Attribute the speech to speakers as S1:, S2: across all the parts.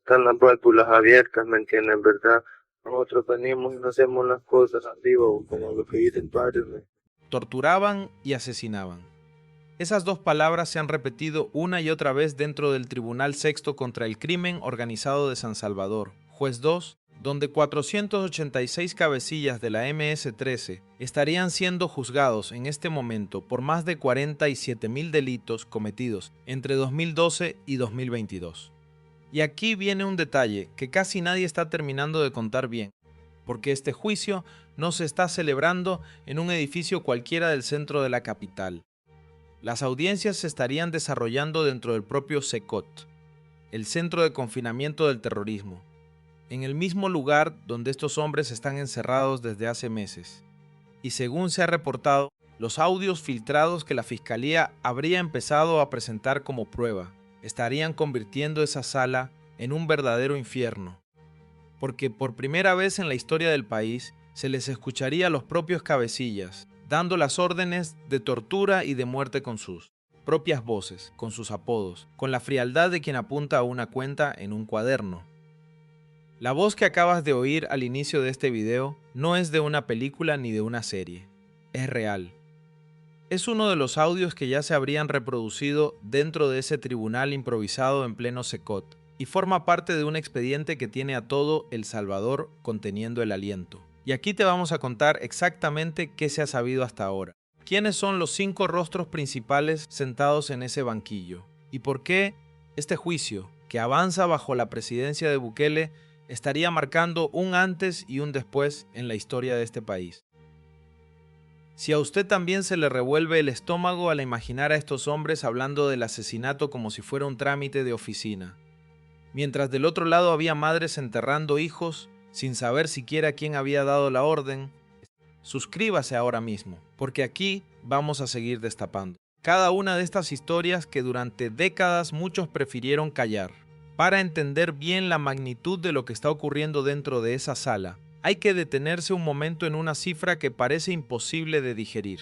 S1: están las válvulas abiertas, ¿me entienden, verdad? Nosotros venimos y no hacemos las cosas arriba, como lo que dice el padre.
S2: Torturaban y asesinaban. Esas dos palabras se han repetido una y otra vez dentro del Tribunal Sexto contra el Crimen Organizado de San Salvador, Juez 2, donde 486 cabecillas de la MS-13 estarían siendo juzgados en este momento por más de 47.000 delitos cometidos entre 2012 y 2022. Y aquí viene un detalle que casi nadie está terminando de contar bien, porque este juicio no se está celebrando en un edificio cualquiera del centro de la capital. Las audiencias se estarían desarrollando dentro del propio SECOT, el Centro de Confinamiento del Terrorismo, en el mismo lugar donde estos hombres están encerrados desde hace meses. Y según se ha reportado, los audios filtrados que la Fiscalía habría empezado a presentar como prueba estarían convirtiendo esa sala en un verdadero infierno, porque por primera vez en la historia del país se les escucharía a los propios cabecillas, dando las órdenes de tortura y de muerte con sus propias voces, con sus apodos, con la frialdad de quien apunta a una cuenta en un cuaderno. La voz que acabas de oír al inicio de este video no es de una película ni de una serie, es real. Es uno de los audios que ya se habrían reproducido dentro de ese tribunal improvisado en pleno SECOT y forma parte de un expediente que tiene a todo El Salvador conteniendo el aliento. Y aquí te vamos a contar exactamente qué se ha sabido hasta ahora. ¿Quiénes son los 5 rostros principales sentados en ese banquillo? ¿Y por qué este juicio, que avanza bajo la presidencia de Bukele, estaría marcando un antes y un después en la historia de este país? Si a usted también se le revuelve el estómago al imaginar a estos hombres hablando del asesinato como si fuera un trámite de oficina, mientras del otro lado había madres enterrando hijos sin saber siquiera quién había dado la orden, suscríbase ahora mismo, porque aquí vamos a seguir destapando cada una de estas historias que durante décadas muchos prefirieron callar. Para entender bien la magnitud de lo que está ocurriendo dentro de esa sala, hay que detenerse un momento en una cifra que parece imposible de digerir.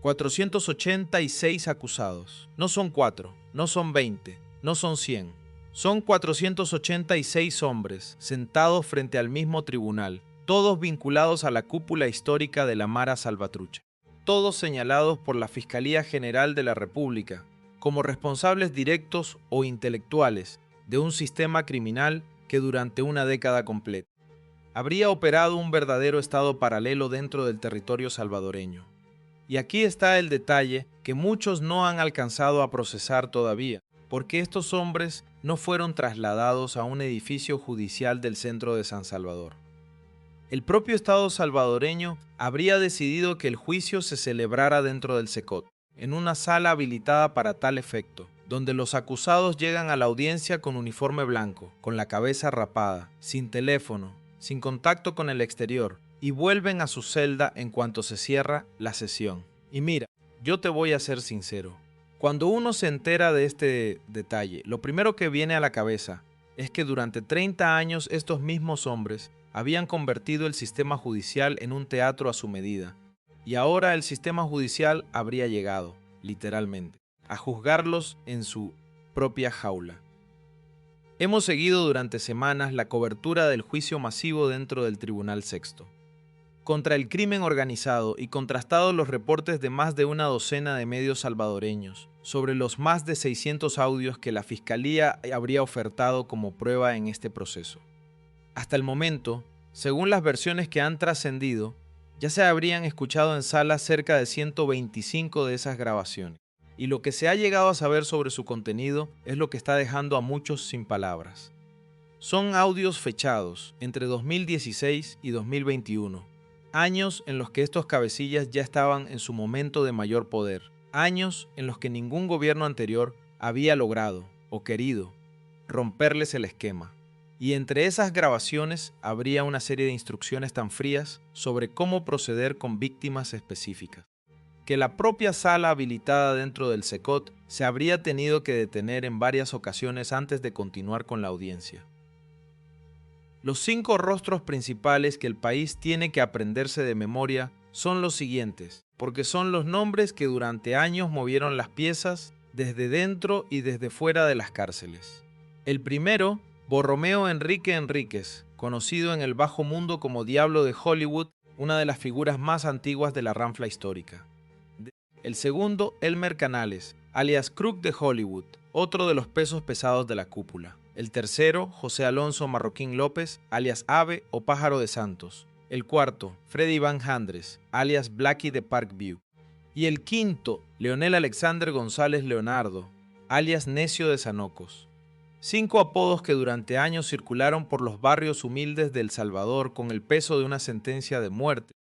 S2: 486 acusados. No son 4, no son 20, no son 100. Son 486 hombres sentados frente al mismo tribunal, todos vinculados a la cúpula histórica de la Mara Salvatrucha. Todos señalados por la Fiscalía General de la República como responsables directos o intelectuales de un sistema criminal que durante una década completa habría operado un verdadero estado paralelo dentro del territorio salvadoreño. Y aquí está el detalle que muchos no han alcanzado a procesar todavía, porque estos hombres no fueron trasladados a un edificio judicial del centro de San Salvador. El propio Estado salvadoreño habría decidido que el juicio se celebrara dentro del SECOT, en una sala habilitada para tal efecto, donde los acusados llegan a la audiencia con uniforme blanco, con la cabeza rapada, sin teléfono, sin contacto con el exterior, y vuelven a su celda en cuanto se cierra la sesión. Y mira, yo te voy a ser sincero, cuando uno se entera de este detalle, lo primero que viene a la cabeza es que durante 30 años estos mismos hombres habían convertido el sistema judicial en un teatro a su medida, y ahora el sistema judicial habría llegado, literalmente, a juzgarlos en su propia jaula. Hemos seguido durante semanas la cobertura del juicio masivo dentro del Tribunal Sexto contra el crimen organizado y contrastado los reportes de más de una docena de medios salvadoreños sobre los más de 600 audios que la Fiscalía habría ofertado como prueba en este proceso. Hasta el momento, según las versiones que han trascendido, ya se habrían escuchado en salas cerca de 125 de esas grabaciones, y lo que se ha llegado a saber sobre su contenido es lo que está dejando a muchos sin palabras. Son audios fechados entre 2016 y 2021, años en los que estos cabecillas ya estaban en su momento de mayor poder, años en los que ningún gobierno anterior había logrado o querido romperles el esquema. Y entre esas grabaciones habría una serie de instrucciones tan frías sobre cómo proceder con víctimas específicas, que la propia sala habilitada dentro del SECOT se habría tenido que detener en varias ocasiones antes de continuar con la audiencia. Los 5 rostros principales que el país tiene que aprenderse de memoria son los siguientes, porque son los nombres que durante años movieron las piezas desde dentro y desde fuera de las cárceles. El primero, Borromeo Enrique Enríquez, conocido en el bajo mundo como Diablo de Hollywood, una de las figuras más antiguas de la ranfla histórica. El segundo, Elmer Canales, alias Crook de Hollywood, otro de los pesos pesados de la cúpula. El tercero, José Alonso Marroquín López, alias Ave o Pájaro de Santos. El cuarto, Freddy Van Handres, alias Blackie de Parkview. Y el quinto, Leonel Alexander González Leonardo, alias Necio de Sanocos. 5 apodos que durante años circularon por los barrios humildes de El Salvador con el peso de una sentencia de muerte.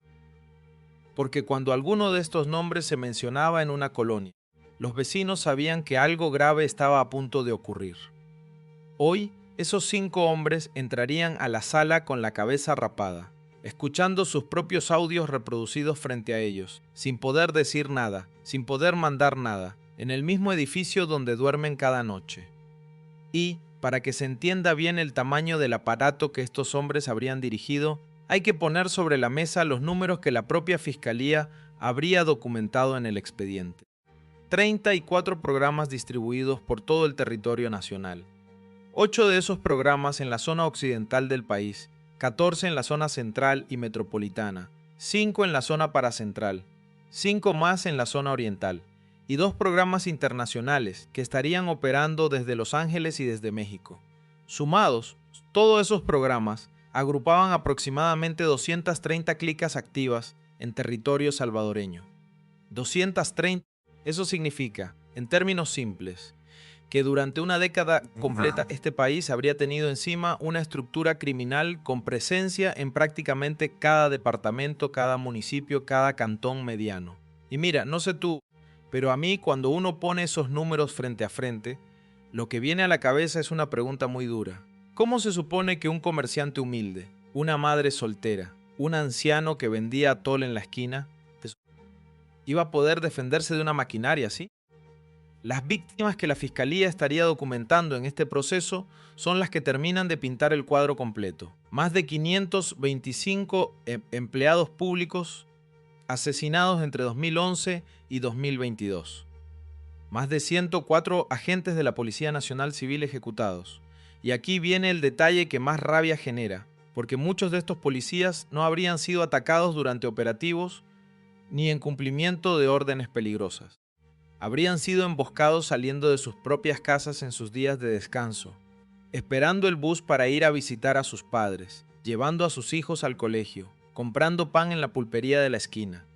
S2: Porque cuando alguno de estos nombres se mencionaba en una colonia, los vecinos sabían que algo grave estaba a punto de ocurrir. Hoy, esos 5 hombres entrarían a la sala con la cabeza rapada, escuchando sus propios audios reproducidos frente a ellos, sin poder decir nada, sin poder mandar nada, en el mismo edificio donde duermen cada noche. Y, para que se entienda bien el tamaño del aparato que estos hombres habrían dirigido, hay que poner sobre la mesa los números que la propia Fiscalía habría documentado en el expediente. 34 programas distribuidos por todo el territorio nacional. 8 de esos programas en la zona occidental del país, 14 en la zona central y metropolitana, 5 en la zona paracentral, 5 más en la zona oriental, y 2 programas internacionales que estarían operando desde Los Ángeles y desde México. Sumados, todos esos programas agrupaban aproximadamente 230 clicas activas en territorio salvadoreño. 230, eso significa, en términos simples, que durante una década completa este país habría tenido encima una estructura criminal con presencia en prácticamente cada departamento, cada municipio, cada cantón mediano. Y mira, no sé tú, pero a mí cuando uno pone esos números frente a frente, lo que viene a la cabeza es una pregunta muy dura. ¿Cómo se supone que un comerciante humilde, una madre soltera, un anciano que vendía atole en la esquina, iba a poder defenderse de una maquinaria así? Las víctimas que la Fiscalía estaría documentando en este proceso son las que terminan de pintar el cuadro completo. Más de 525 empleados públicos asesinados entre 2011 y 2022. Más de 104 agentes de la Policía Nacional Civil ejecutados. Y aquí viene el detalle que más rabia genera, porque muchos de estos policías no habrían sido atacados durante operativos ni en cumplimiento de órdenes peligrosas. Habrían sido emboscados saliendo de sus propias casas en sus días de descanso, esperando el bus para ir a visitar a sus padres, llevando a sus hijos al colegio, comprando pan en la pulpería de la esquina.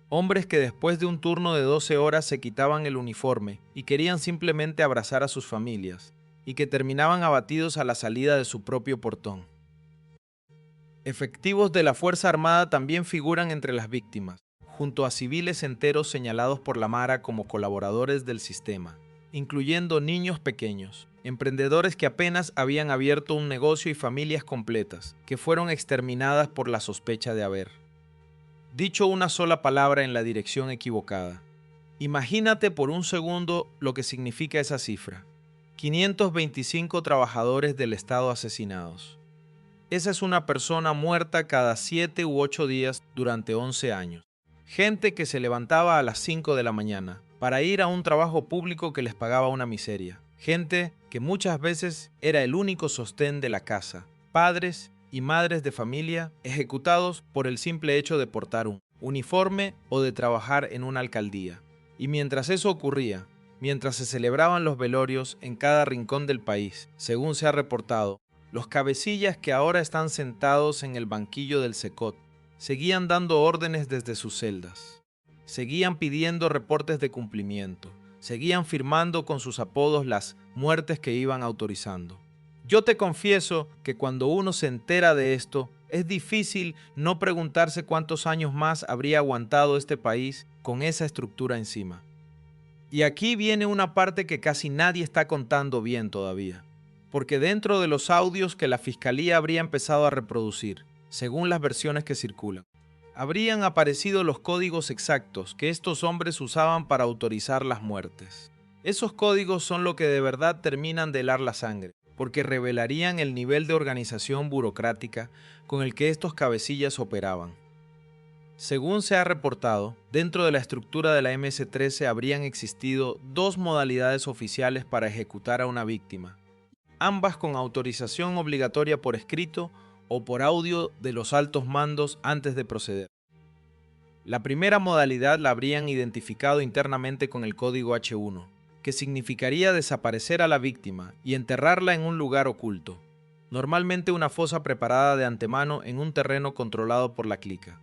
S2: Hombres que después de un turno de 12 horas se quitaban el uniforme y querían simplemente abrazar a sus familias, y que terminaban abatidos a la salida de su propio portón. Efectivos de la Fuerza Armada también figuran entre las víctimas, junto a civiles enteros señalados por la Mara como colaboradores del sistema, incluyendo niños pequeños, emprendedores que apenas habían abierto un negocio y familias completas, que fueron exterminadas por la sospecha de haber dicho una sola palabra en la dirección equivocada. Imagínate por un segundo lo que significa esa cifra. 525 trabajadores del Estado asesinados. Esa es una persona muerta cada 7 u 8 días durante 11 años. Gente que se levantaba a las 5 de la mañana para ir a un trabajo público que les pagaba una miseria. Gente que muchas veces era el único sostén de la casa. Padres y madres de familia ejecutados por el simple hecho de portar un uniforme o de trabajar en una alcaldía. Y mientras eso ocurría, mientras se celebraban los velorios en cada rincón del país, según se ha reportado, los cabecillas que ahora están sentados en el banquillo del Secot seguían dando órdenes desde sus celdas, seguían pidiendo reportes de cumplimiento, seguían firmando con sus apodos las muertes que iban autorizando. Yo te confieso que cuando uno se entera de esto, es difícil no preguntarse cuántos años más habría aguantado este país con esa estructura encima. Y aquí viene una parte que casi nadie está contando bien todavía, porque dentro de los audios que la Fiscalía habría empezado a reproducir, según las versiones que circulan, habrían aparecido los códigos exactos que estos hombres usaban para autorizar las muertes. Esos códigos son lo que de verdad terminan de helar la sangre, porque revelarían el nivel de organización burocrática con el que estos cabecillas operaban. Según se ha reportado, dentro de la estructura de la MS-13 habrían existido 2 modalidades oficiales para ejecutar a una víctima, ambas con autorización obligatoria por escrito o por audio de los altos mandos antes de proceder. La primera modalidad la habrían identificado internamente con el código H1, que significaría desaparecer a la víctima y enterrarla en un lugar oculto, normalmente una fosa preparada de antemano en un terreno controlado por la clica.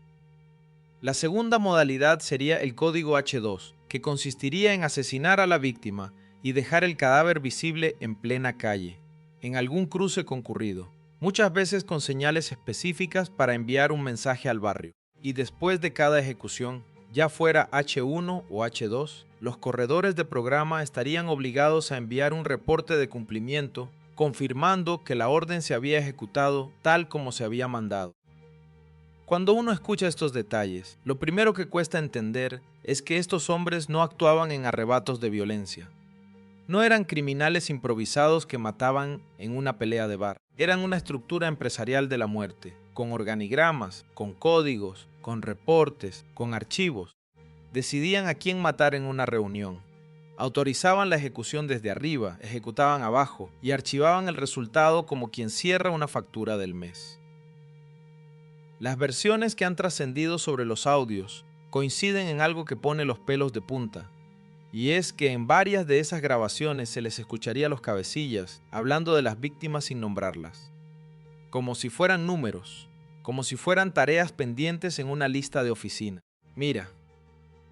S2: La segunda modalidad sería el código H2, que consistiría en asesinar a la víctima y dejar el cadáver visible en plena calle, en algún cruce concurrido, muchas veces con señales específicas para enviar un mensaje al barrio. Y después de cada ejecución, ya fuera H1 o H2, los corredores de programa estarían obligados a enviar un reporte de cumplimiento confirmando que la orden se había ejecutado tal como se había mandado. Cuando uno escucha estos detalles, lo primero que cuesta entender es que estos hombres no actuaban en arrebatos de violencia. No eran criminales improvisados que mataban en una pelea de bar. Eran una estructura empresarial de la muerte, con organigramas, con códigos, con reportes, con archivos. Decidían a quién matar en una reunión. Autorizaban la ejecución desde arriba, ejecutaban abajo y archivaban el resultado como quien cierra una factura del mes. Las versiones que han trascendido sobre los audios coinciden en algo que pone los pelos de punta. Y es que en varias de esas grabaciones se les escucharía a los cabecillas hablando de las víctimas sin nombrarlas, como si fueran números, como si fueran tareas pendientes en una lista de oficina. Mira,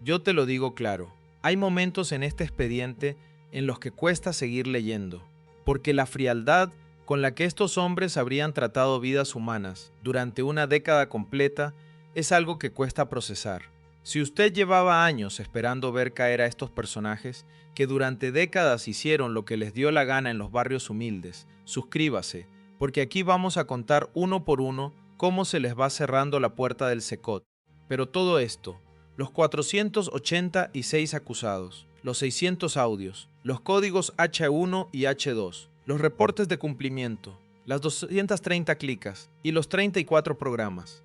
S2: yo te lo digo claro, hay momentos en este expediente en los que cuesta seguir leyendo, porque la frialdad con la que estos hombres habrían tratado vidas humanas durante una década completa es algo que cuesta procesar. Si usted llevaba años esperando ver caer a estos personajes que durante décadas hicieron lo que les dio la gana en los barrios humildes, suscríbase, porque aquí vamos a contar uno por uno cómo se les va cerrando la puerta del Cecot. Pero todo esto, los 486 acusados, los 600 audios, los códigos H1 y H2, los reportes de cumplimiento, las 230 clicas y los 34 programas,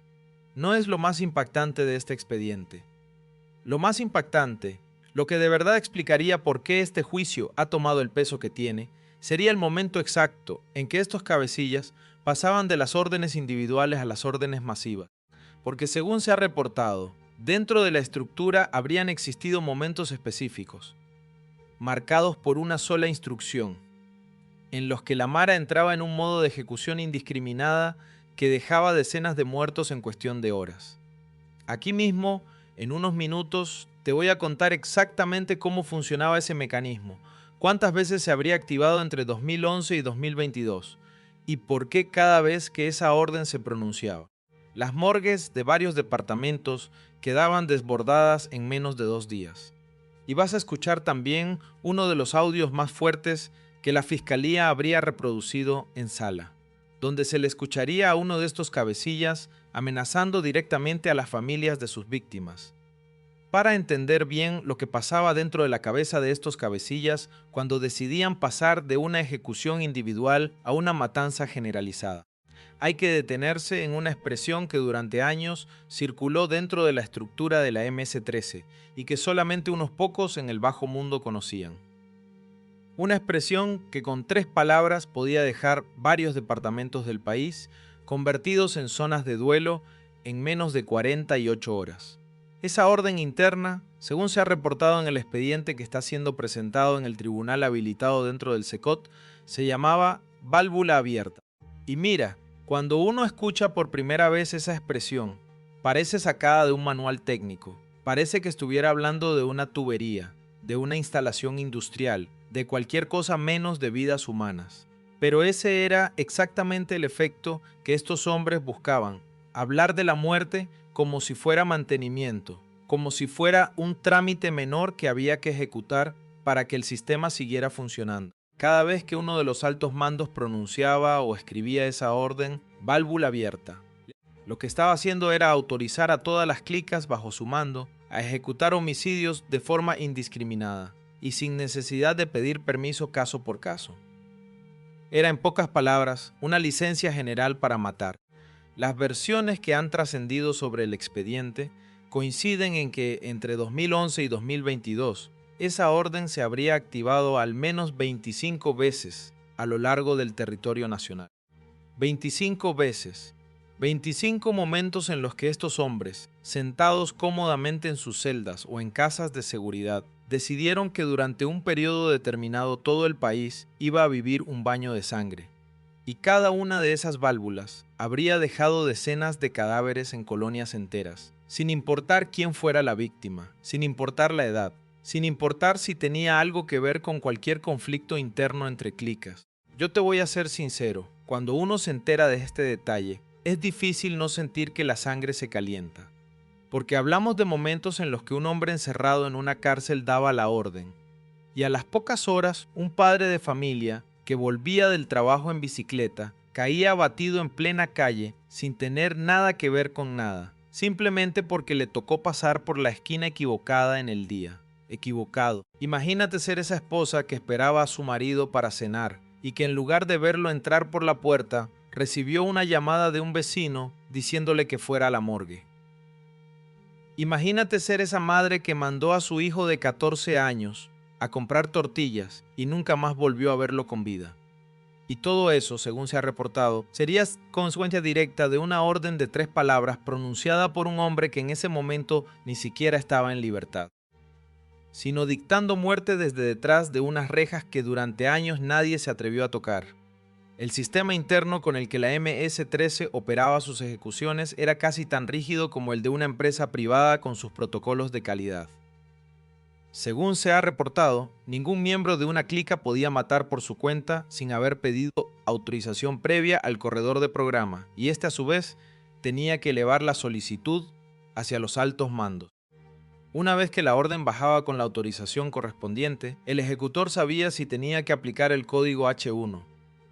S2: no es lo más impactante de este expediente. Lo más impactante, lo que de verdad explicaría por qué este juicio ha tomado el peso que tiene, sería el momento exacto en que estos cabecillas pasaban de las órdenes individuales a las órdenes masivas. Porque según se ha reportado, dentro de la estructura habrían existido momentos específicos, marcados por una sola instrucción, en los que la Mara entraba en un modo de ejecución indiscriminada que dejaba decenas de muertos en cuestión de horas. Aquí mismo, en unos minutos, te voy a contar exactamente cómo funcionaba ese mecanismo, cuántas veces se habría activado entre 2011 y 2022, y por qué cada vez que esa orden se pronunciaba. Las morgues de varios departamentos quedaban desbordadas en menos de 2 días. Y vas a escuchar también uno de los audios más fuertes que la Fiscalía habría reproducido en sala, donde se le escucharía a uno de estos cabecillas amenazando directamente a las familias de sus víctimas. Para entender bien lo que pasaba dentro de la cabeza de estos cabecillas cuando decidían pasar de una ejecución individual a una matanza generalizada, hay que detenerse en una expresión que durante años circuló dentro de la estructura de la MS-13 y que solamente unos pocos en el bajo mundo conocían. Una expresión que con 3 palabras podía dejar varios departamentos del país convertidos en zonas de duelo en menos de 48 horas. Esa orden interna, según se ha reportado en el expediente que está siendo presentado en el tribunal habilitado dentro del Cecot, se llamaba válvula abierta. Y mira, cuando uno escucha por primera vez esa expresión, parece sacada de un manual técnico, parece que estuviera hablando de una tubería, de una instalación industrial, de cualquier cosa menos de vidas humanas. Pero ese era exactamente el efecto que estos hombres buscaban, hablar de la muerte como si fuera mantenimiento, como si fuera un trámite menor que había que ejecutar para que el sistema siguiera funcionando. Cada vez que uno de los altos mandos pronunciaba o escribía esa orden, válvula abierta, lo que estaba haciendo era autorizar a todas las clicas bajo su mando a ejecutar homicidios de forma indiscriminada y sin necesidad de pedir permiso caso por caso. Era, en pocas palabras, una licencia general para matar. Las versiones que han trascendido sobre el expediente coinciden en que entre 2011 y 2022 esa orden se habría activado al menos 25 veces a lo largo del territorio nacional. 25 veces, 25 momentos en los que estos hombres, sentados cómodamente en sus celdas o en casas de seguridad, decidieron que durante un periodo determinado todo el país iba a vivir un baño de sangre. Y cada una de esas válvulas habría dejado decenas de cadáveres en colonias enteras, sin importar quién fuera la víctima, sin importar la edad, sin importar si tenía algo que ver con cualquier conflicto interno entre clicas. Yo te voy a ser sincero, cuando uno se entera de este detalle, es difícil no sentir que la sangre se calienta, porque hablamos de momentos en los que un hombre encerrado en una cárcel daba la orden, y a las pocas horas un padre de familia que volvía del trabajo en bicicleta caía abatido en plena calle sin tener nada que ver con nada, simplemente porque le tocó pasar por la esquina equivocada en el día. Equivocado. Imagínate ser esa esposa que esperaba a su marido para cenar y que en lugar de verlo entrar por la puerta, recibió una llamada de un vecino diciéndole que fuera a la morgue. Imagínate ser esa madre que mandó a su hijo de 14 años a comprar tortillas y nunca más volvió a verlo con vida. Y todo eso, según se ha reportado, sería consecuencia directa de una orden de 3 palabras pronunciada por un hombre que en ese momento ni siquiera estaba en libertad, sino dictando muerte desde detrás de unas rejas que durante años nadie se atrevió a tocar. El sistema interno con el que la MS-13 operaba sus ejecuciones era casi tan rígido como el de una empresa privada con sus protocolos de calidad. Según se ha reportado, ningún miembro de una clica podía matar por su cuenta sin haber pedido autorización previa al corredor de programa, y este a su vez tenía que elevar la solicitud hacia los altos mandos. Una vez que la orden bajaba con la autorización correspondiente, el ejecutor sabía si tenía que aplicar el código H1,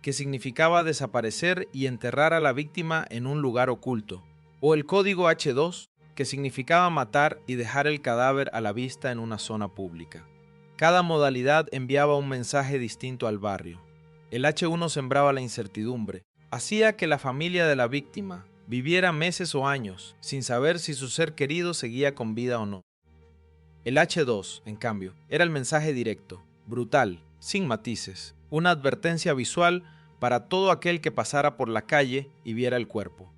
S2: que significaba desaparecer y enterrar a la víctima en un lugar oculto, o el código H2, que significaba matar y dejar el cadáver a la vista en una zona pública. Cada modalidad enviaba un mensaje distinto al barrio. El H1 sembraba la incertidumbre, hacía que la familia de la víctima viviera meses o años sin saber si su ser querido seguía con vida o no. El H2, en cambio, era el mensaje directo, brutal, sin matices, una advertencia visual para todo aquel que pasara por la calle y viera el cuerpo.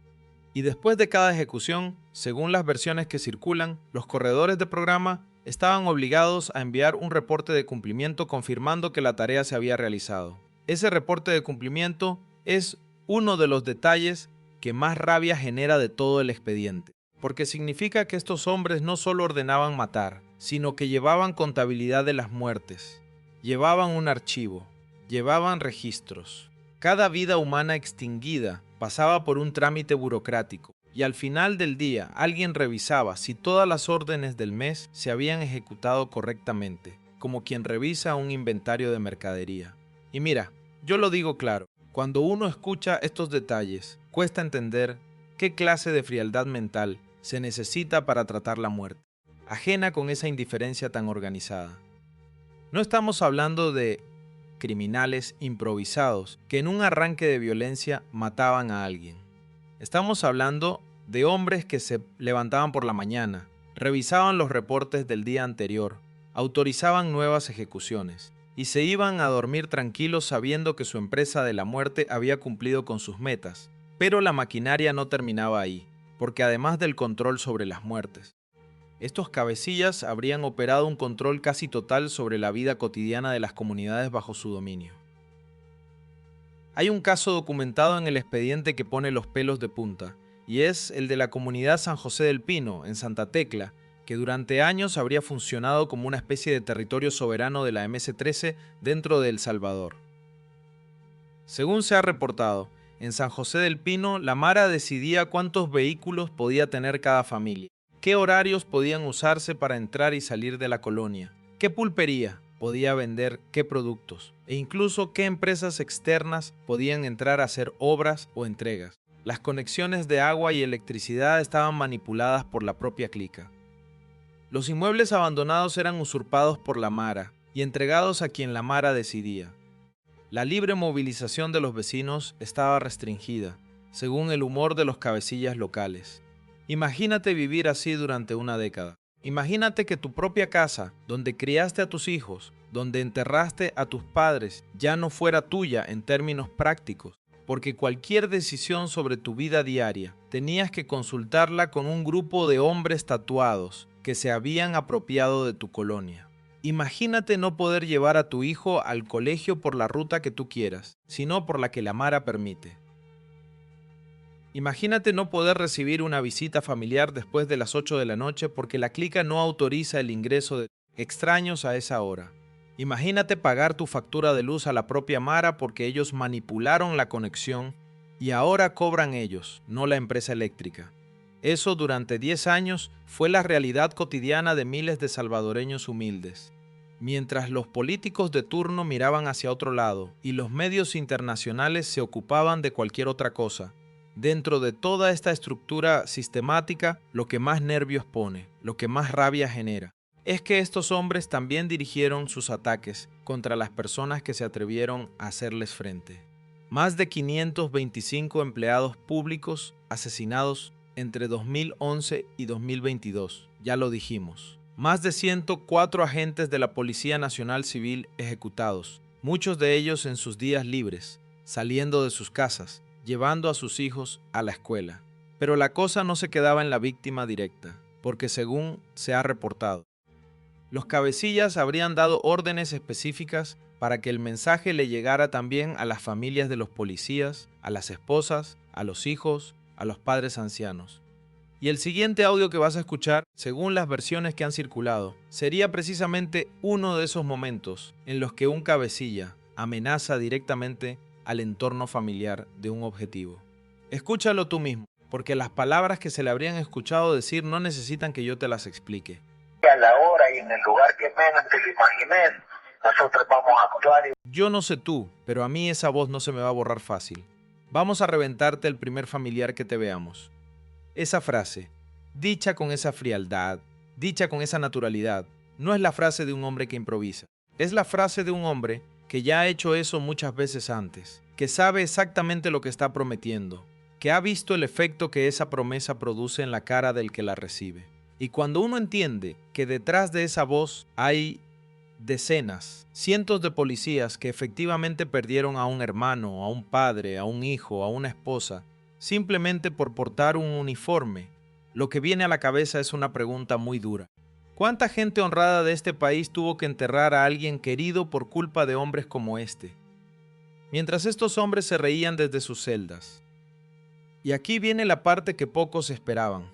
S2: Y después de cada ejecución, según las versiones que circulan, los corredores de programa estaban obligados a enviar un reporte de cumplimiento confirmando que la tarea se había realizado. Ese reporte de cumplimiento es uno de los detalles que más rabia genera de todo el expediente, porque significa que estos hombres no solo ordenaban matar, sino que llevaban contabilidad de las muertes, llevaban un archivo, llevaban registros. Cada vida humana extinguida pasaba por un trámite burocrático y al final del día alguien revisaba si todas las órdenes del mes se habían ejecutado correctamente, como quien revisa un inventario de mercadería. Y mira, yo lo digo claro, cuando uno escucha estos detalles, cuesta entender qué clase de frialdad mental se necesita para tratar la muerte, ajena con esa indiferencia tan organizada. No estamos hablando de criminales improvisados que en un arranque de violencia mataban a alguien. Estamos hablando de hombres que se levantaban por la mañana, revisaban los reportes del día anterior, autorizaban nuevas ejecuciones y se iban a dormir tranquilos sabiendo que su empresa de la muerte había cumplido con sus metas. Pero la maquinaria no terminaba ahí, porque además del control sobre las muertes, estos cabecillas habrían operado un control casi total sobre la vida cotidiana de las comunidades bajo su dominio. Hay un caso documentado en el expediente que pone los pelos de punta, y es el de la comunidad San José del Pino, en Santa Tecla, que durante años habría funcionado como una especie de territorio soberano de la MS-13 dentro de El Salvador. Según se ha reportado, en San José del Pino la Mara decidía cuántos vehículos podía tener cada familia, qué horarios podían usarse para entrar y salir de la colonia, qué pulpería podía vender qué productos, e incluso qué empresas externas podían entrar a hacer obras o entregas. Las conexiones de agua y electricidad estaban manipuladas por la propia clica. Los inmuebles abandonados eran usurpados por la Mara y entregados a quien la Mara decidía. La libre movilización de los vecinos estaba restringida, según el humor de los cabecillas locales. Imagínate vivir así durante una década. Imagínate que tu propia casa, donde criaste a tus hijos, donde enterraste a tus padres, ya no fuera tuya en términos prácticos, porque cualquier decisión sobre tu vida diaria tenías que consultarla con un grupo de hombres tatuados que se habían apropiado de tu colonia. Imagínate no poder llevar a tu hijo al colegio por la ruta que tú quieras, sino por la que la Mara permite. Imagínate no poder recibir una visita familiar después de las 8 de la noche porque la clica no autoriza el ingreso de extraños a esa hora. Imagínate pagar tu factura de luz a la propia Mara porque ellos manipularon la conexión y ahora cobran ellos, no la empresa eléctrica. Eso durante 10 años fue la realidad cotidiana de miles de salvadoreños humildes. Mientras los políticos de turno miraban hacia otro lado y los medios internacionales se ocupaban de cualquier otra cosa, dentro de toda esta estructura sistemática, lo que más nervios pone, lo que más rabia genera, es que estos hombres también dirigieron sus ataques contra las personas que se atrevieron a hacerles frente. Más de 525 empleados públicos asesinados entre 2011 y 2022, ya lo dijimos. Más de 104 agentes de la Policía Nacional Civil ejecutados, muchos de ellos en sus días libres, saliendo de sus casas, llevando a sus hijos a la escuela. Pero la cosa no se quedaba en la víctima directa, porque según se ha reportado, los cabecillas habrían dado órdenes específicas para que el mensaje le llegara también a las familias de los policías, a las esposas, a los hijos, a los padres ancianos. Y el siguiente audio que vas a escuchar, según las versiones que han circulado, sería precisamente uno de esos momentos en los que un cabecilla amenaza directamente al entorno familiar de un objetivo. Escúchalo tú mismo, porque las palabras que se le habrían escuchado decir no necesitan que yo te las explique.
S3: A la hora y en el lugar que menos te lo imagines, nosotros vamos a actuar.
S2: Yo no sé tú, pero a mí esa voz no se me va a borrar fácil. Vamos a reventarte el primer familiar que te veamos. Esa frase, dicha con esa frialdad, dicha con esa naturalidad, no es la frase de un hombre que improvisa. Es la frase de un hombre que ya ha hecho eso muchas veces antes, que sabe exactamente lo que está prometiendo, que ha visto el efecto que esa promesa produce en la cara del que la recibe. Y cuando uno entiende que detrás de esa voz hay decenas, cientos de policías que efectivamente perdieron a un hermano, a un padre, a un hijo, a una esposa, simplemente por portar un uniforme, lo que viene a la cabeza es una pregunta muy dura. ¿Cuánta gente honrada de este país tuvo que enterrar a alguien querido por culpa de hombres como este? Mientras estos hombres se reían desde sus celdas. Y aquí viene la parte que pocos esperaban.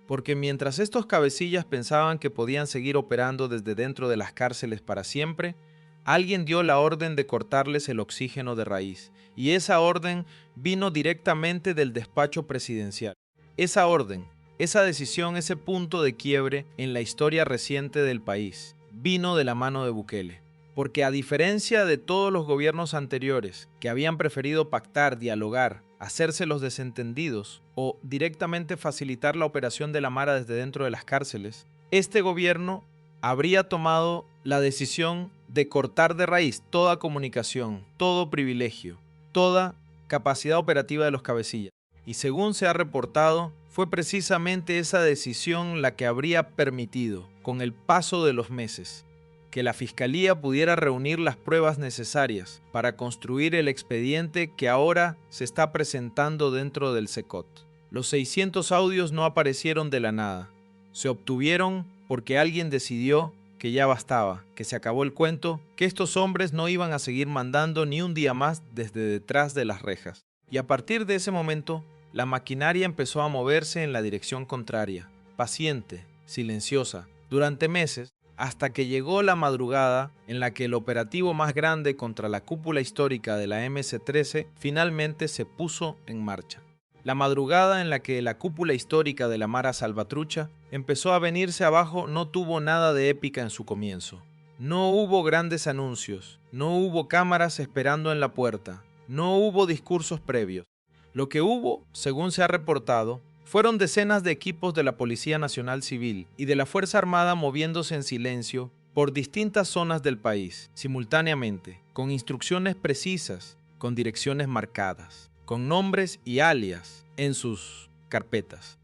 S2: Porque mientras estos cabecillas pensaban que podían seguir operando desde dentro de las cárceles para siempre, alguien dio la orden de cortarles el oxígeno de raíz, y esa orden vino directamente del despacho presidencial. Esa orden, esa decisión, ese punto de quiebre en la historia reciente del país, vino de la mano de Bukele. Porque a diferencia de todos los gobiernos anteriores que habían preferido pactar, dialogar, hacerse los desentendidos o directamente facilitar la operación de la Mara desde dentro de las cárceles, este gobierno habría tomado la decisión de cortar de raíz toda comunicación, todo privilegio, toda capacidad operativa de los cabecillas. Y según se ha reportado, fue precisamente esa decisión la que habría permitido, con el paso de los meses, que la Fiscalía pudiera reunir las pruebas necesarias para construir el expediente que ahora se está presentando dentro del SECOT. Los 600 audios no aparecieron de la nada. Se obtuvieron porque alguien decidió que ya bastaba, que se acabó el cuento, que estos hombres no iban a seguir mandando ni un día más desde detrás de las rejas. Y a partir de ese momento, la maquinaria empezó a moverse en la dirección contraria, paciente, silenciosa, durante meses, hasta que llegó la madrugada en la que el operativo más grande contra la cúpula histórica de la MC-13 finalmente se puso en marcha. La madrugada en la que la cúpula histórica de la Mara Salvatrucha empezó a venirse abajo no tuvo nada de épica en su comienzo. No hubo grandes anuncios, no hubo cámaras esperando en la puerta, no hubo discursos previos. Lo que hubo, según se ha reportado, fueron decenas de equipos de la Policía Nacional Civil y de la Fuerza Armada moviéndose en silencio por distintas zonas del país, simultáneamente, con instrucciones precisas, con direcciones marcadas, con nombres y alias en sus carpetas.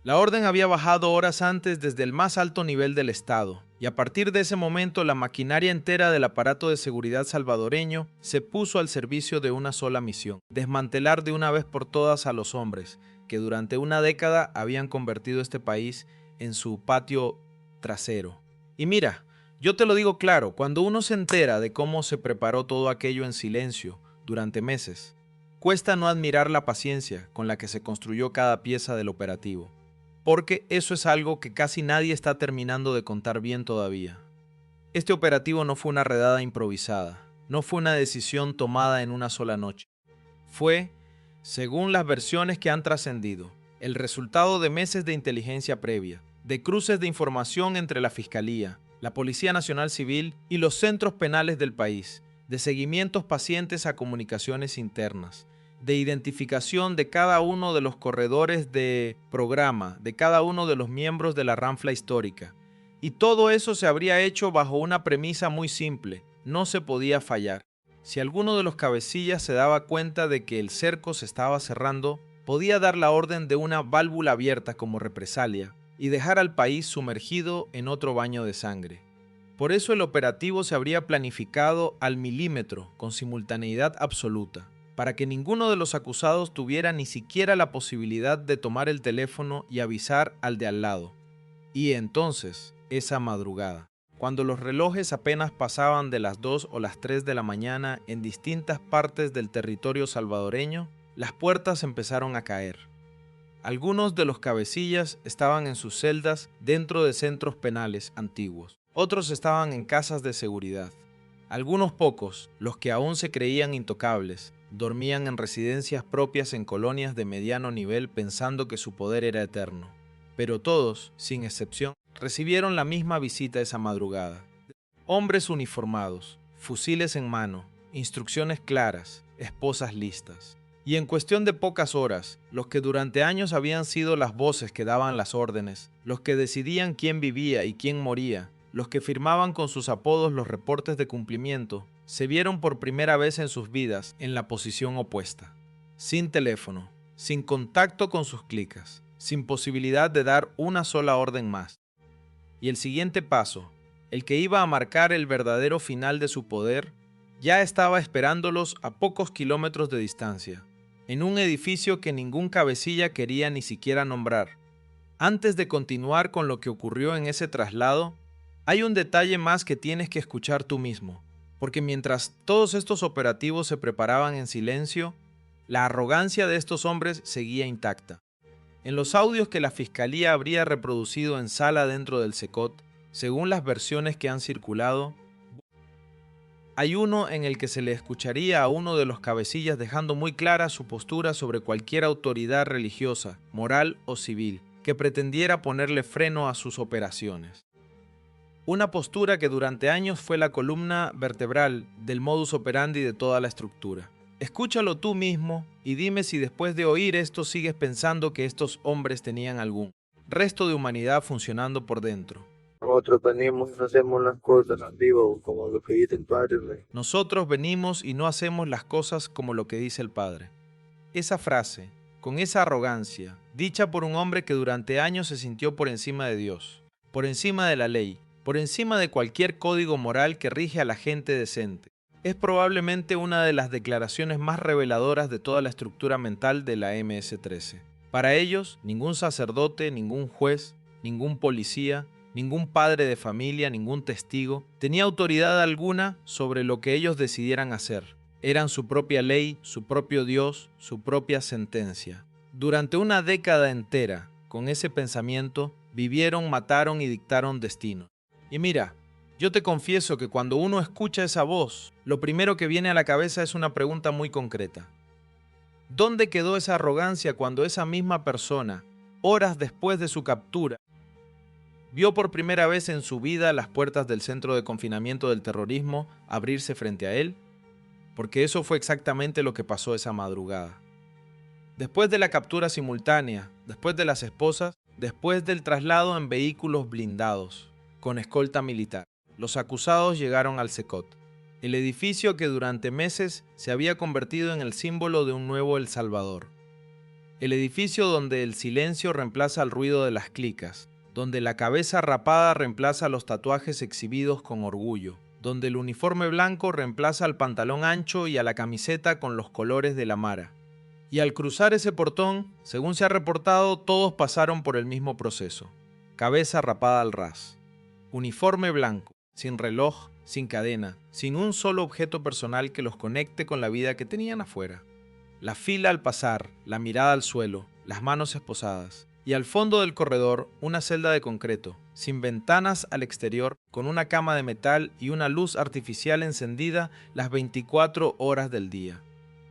S2: La orden había bajado horas antes desde el más alto nivel del Estado, y a partir de ese momento la maquinaria entera del aparato de seguridad salvadoreño se puso al servicio de una sola misión: desmantelar de una vez por todas a los hombres que durante una década habían convertido este país en su patio trasero. Y mira, yo te lo digo claro, cuando uno se entera de cómo se preparó todo aquello en silencio durante meses, cuesta no admirar la paciencia con la que se construyó cada pieza del operativo, porque eso es algo que casi nadie está terminando de contar bien todavía. Este operativo no fue una redada improvisada, no fue una decisión tomada en una sola noche. Fue, según las versiones que han trascendido, el resultado de meses de inteligencia previa, de cruces de información entre la Fiscalía, la Policía Nacional Civil y los centros penales del país, de seguimientos pacientes a comunicaciones internas, de identificación de cada uno de los corredores de programa, de cada uno de los miembros de la ranfla histórica. Y todo eso se habría hecho bajo una premisa muy simple: no se podía fallar. Si alguno de los cabecillas se daba cuenta de que el cerco se estaba cerrando, podía dar la orden de una válvula abierta como represalia y dejar al país sumergido en otro baño de sangre. Por eso el operativo se habría planificado al milímetro, con simultaneidad absoluta, para que ninguno de los acusados tuviera ni siquiera la posibilidad de tomar el teléfono y avisar al de al lado. Y entonces, esa madrugada, cuando los relojes apenas pasaban de las 2 o las 3 de la mañana en distintas partes del territorio salvadoreño, las puertas empezaron a caer. Algunos de los cabecillas estaban en sus celdas dentro de centros penales antiguos. Otros estaban en casas de seguridad. Algunos pocos, los que aún se creían intocables, dormían en residencias propias en colonias de mediano nivel pensando que su poder era eterno. Pero todos, sin excepción, recibieron la misma visita esa madrugada. Hombres uniformados, fusiles en mano, instrucciones claras, esposas listas. Y en cuestión de pocas horas, los que durante años habían sido las voces que daban las órdenes, los que decidían quién vivía y quién moría, los que firmaban con sus apodos los reportes de cumplimiento, se vieron por primera vez en sus vidas en la posición opuesta. Sin teléfono, sin contacto con sus clicas, sin posibilidad de dar una sola orden más. Y el siguiente paso, el que iba a marcar el verdadero final de su poder, ya estaba esperándolos a pocos kilómetros de distancia, en un edificio que ningún cabecilla quería ni siquiera nombrar. Antes de continuar con lo que ocurrió en ese traslado, hay un detalle más que tienes que escuchar tú mismo, porque mientras todos estos operativos se preparaban en silencio, la arrogancia de estos hombres seguía intacta. En los audios que la Fiscalía habría reproducido en sala dentro del SECOT, según las versiones que han circulado, hay uno en el que se le escucharía a uno de los cabecillas dejando muy clara su postura sobre cualquier autoridad religiosa, moral o civil, que pretendiera ponerle freno a sus operaciones. Una postura que durante años fue la columna vertebral del modus operandi de toda la estructura. Escúchalo tú mismo y dime si después de oír esto sigues pensando que estos hombres tenían algún resto de humanidad funcionando por dentro.
S1: Nosotros venimos y no hacemos las cosas en vivo, como lo que dice el Padre, güey.
S2: Nosotros venimos y no hacemos las cosas como lo que dice el Padre. Esa frase, con esa arrogancia, dicha por un hombre que durante años se sintió por encima de Dios, por encima de la ley, por encima de cualquier código moral que rige a la gente decente, es probablemente una de las declaraciones más reveladoras de toda la estructura mental de la MS-13. Para ellos, ningún sacerdote, ningún juez, ningún policía, ningún padre de familia, ningún testigo, tenía autoridad alguna sobre lo que ellos decidieran hacer. Eran su propia ley, su propio Dios, su propia sentencia. Durante una década entera, con ese pensamiento, vivieron, mataron y dictaron destino. Y mira, yo te confieso que cuando uno escucha esa voz, lo primero que viene a la cabeza es una pregunta muy concreta. ¿Dónde quedó esa arrogancia cuando esa misma persona, horas después de su captura, vio por primera vez en su vida las puertas del centro de confinamiento del terrorismo abrirse frente a él? Porque eso fue exactamente lo que pasó esa madrugada. Después de la captura simultánea, después de las esposas, después del traslado en vehículos blindados, con escolta militar, los acusados llegaron al SECOT, el edificio que durante meses se había convertido en el símbolo de un nuevo El Salvador. El edificio donde el silencio reemplaza el ruido de las clicas, donde la cabeza rapada reemplaza los tatuajes exhibidos con orgullo, donde el uniforme blanco reemplaza al pantalón ancho y a la camiseta con los colores de la Mara. Y al cruzar ese portón, según se ha reportado, todos pasaron por el mismo proceso. Cabeza rapada al ras. Uniforme blanco, sin reloj, sin cadena, sin un solo objeto personal que los conecte con la vida que tenían afuera. La fila al pasar, la mirada al suelo, las manos esposadas. Y al fondo del corredor, una celda de concreto, sin ventanas al exterior, con una cama de metal y una luz artificial encendida las 24 horas del día.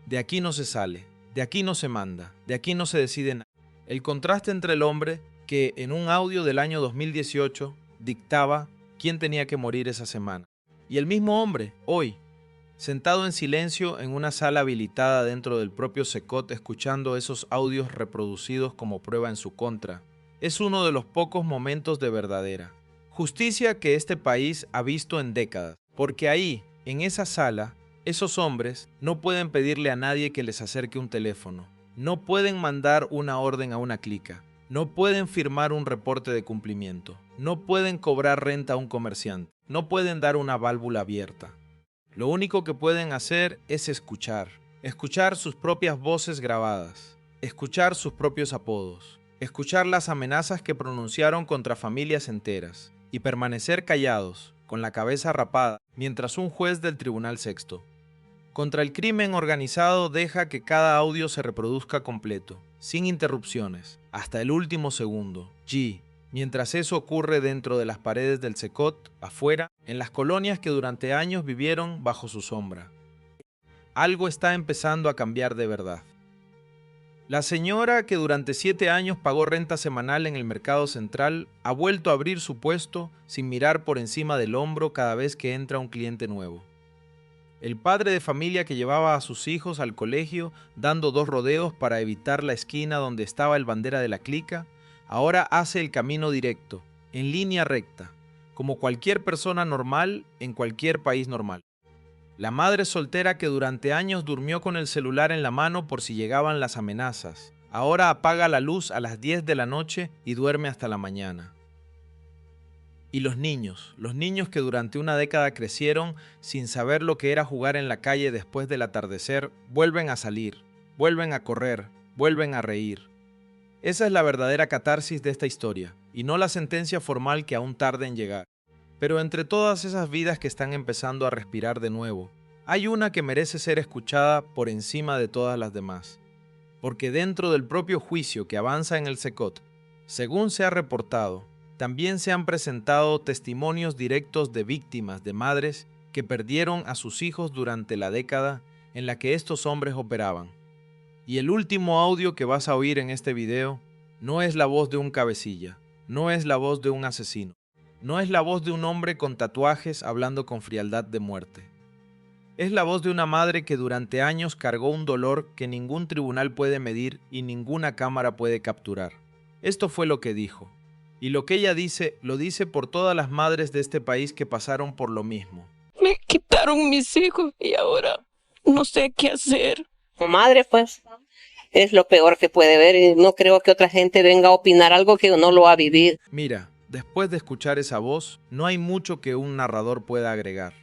S2: De aquí no se sale, de aquí no se manda, de aquí no se decide nada. El contraste entre el hombre que en un audio del año 2018 dictaba quién tenía que morir esa semana, y el mismo hombre, hoy, sentado en silencio en una sala habilitada dentro del propio Secot escuchando esos audios reproducidos como prueba en su contra, es uno de los pocos momentos de verdadera justicia que este país ha visto en décadas, porque ahí, en esa sala, esos hombres no pueden pedirle a nadie que les acerque un teléfono, no pueden mandar una orden a una clica, no pueden firmar un reporte de cumplimiento, no pueden cobrar renta a un comerciante, no pueden dar una válvula abierta. Lo único que pueden hacer es escuchar sus propias voces grabadas, escuchar sus propios apodos, escuchar las amenazas que pronunciaron contra familias enteras y permanecer callados, con la cabeza rapada, mientras un juez del Tribunal Sexto contra el crimen organizado deja que cada audio se reproduzca completo, sin interrupciones, hasta el último segundo. Mientras eso ocurre dentro de las paredes del Secot, afuera, en las colonias que durante años vivieron bajo su sombra. Algo está empezando a cambiar de verdad. La señora que durante 7 años pagó renta semanal en el mercado central ha vuelto a abrir su puesto sin mirar por encima del hombro cada vez que entra un cliente nuevo. El padre de familia que llevaba a sus hijos al colegio dando 2 rodeos para evitar la esquina donde estaba el bandera de la clica, ahora hace el camino directo, en línea recta, como cualquier persona normal en cualquier país normal. La madre soltera que durante años durmió con el celular en la mano por si llegaban las amenazas, ahora apaga la luz a las 10 de la noche y duerme hasta la mañana. Y los niños que durante una década crecieron sin saber lo que era jugar en la calle después del atardecer, vuelven a salir, vuelven a correr, vuelven a reír. Esa es la verdadera catarsis de esta historia, y no la sentencia formal que aún tarda en llegar. Pero entre todas esas vidas que están empezando a respirar de nuevo, hay una que merece ser escuchada por encima de todas las demás. Porque dentro del propio juicio que avanza en el Secot, según se ha reportado, también se han presentado testimonios directos de víctimas de madres que perdieron a sus hijos durante la década en la que estos hombres operaban. Y el último audio que vas a oír en este video no es la voz de un cabecilla, no es la voz de un asesino, no es la voz de un hombre con tatuajes hablando con frialdad de muerte. Es la voz de una madre que durante años cargó un dolor que ningún tribunal puede medir y ninguna cámara puede capturar. Esto fue lo que dijo. Y lo que ella dice, lo dice por todas las madres de este país que pasaron por lo mismo.
S4: Me quitaron mis hijos y ahora no sé qué hacer.
S5: Como madre, pues, es lo peor que puede ver y no creo que otra gente venga a opinar algo que no lo ha vivido.
S2: Mira, después de escuchar esa voz, no hay mucho que un narrador pueda agregar.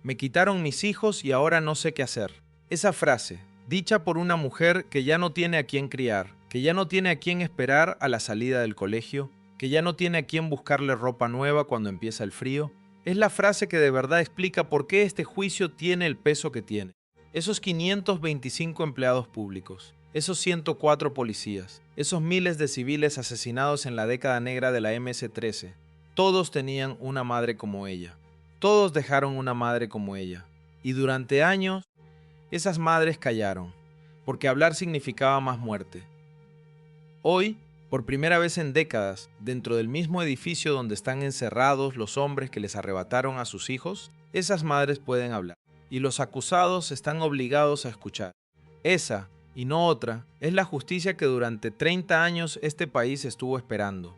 S2: Me quitaron mis hijos y ahora no sé qué hacer. Esa frase, dicha por una mujer que ya no tiene a quién criar, que ya no tiene a quién esperar a la salida del colegio, que ya no tiene a quién buscarle ropa nueva cuando empieza el frío, es la frase que de verdad explica por qué este juicio tiene el peso que tiene. Esos 525 empleados públicos, esos 104 policías, esos miles de civiles asesinados en la década negra de la MS-13, todos tenían una madre como ella. Todos dejaron una madre como ella. Y durante años, esas madres callaron, porque hablar significaba más muerte. Hoy, por primera vez en décadas, dentro del mismo edificio donde están encerrados los hombres que les arrebataron a sus hijos, esas madres pueden hablar. Y los acusados están obligados a escuchar. Esa, y no otra, es la justicia que durante 30 años este país estuvo esperando.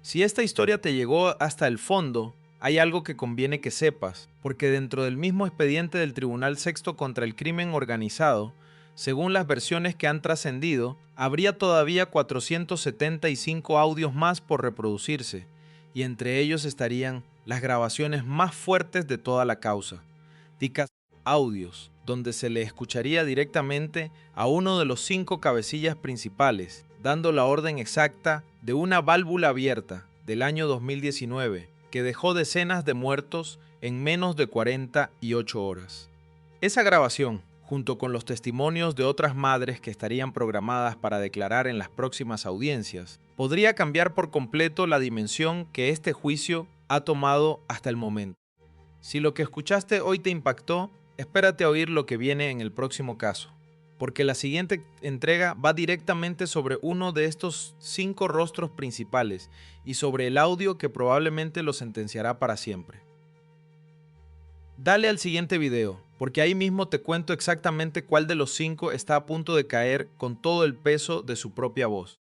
S2: Si esta historia te llegó hasta el fondo, hay algo que conviene que sepas, porque dentro del mismo expediente del Tribunal Sexto contra el crimen organizado, según las versiones que han trascendido, habría todavía 475 audios más por reproducirse, y entre ellos estarían las grabaciones más fuertes de toda la causa, dichas audios, donde se le escucharía directamente a uno de los 5 cabecillas principales, dando la orden exacta de una válvula abierta del año 2019, que dejó decenas de muertos en menos de 48 horas. Esa grabación, junto con los testimonios de otras madres que estarían programadas para declarar en las próximas audiencias, podría cambiar por completo la dimensión que este juicio ha tomado hasta el momento. Si lo que escuchaste hoy te impactó, espérate a oír lo que viene en el próximo caso, porque la siguiente entrega va directamente sobre uno de estos 5 rostros principales y sobre el audio que probablemente lo sentenciará para siempre. Dale al siguiente video, porque ahí mismo te cuento exactamente cuál de los 5 está a punto de caer con todo el peso de su propia voz.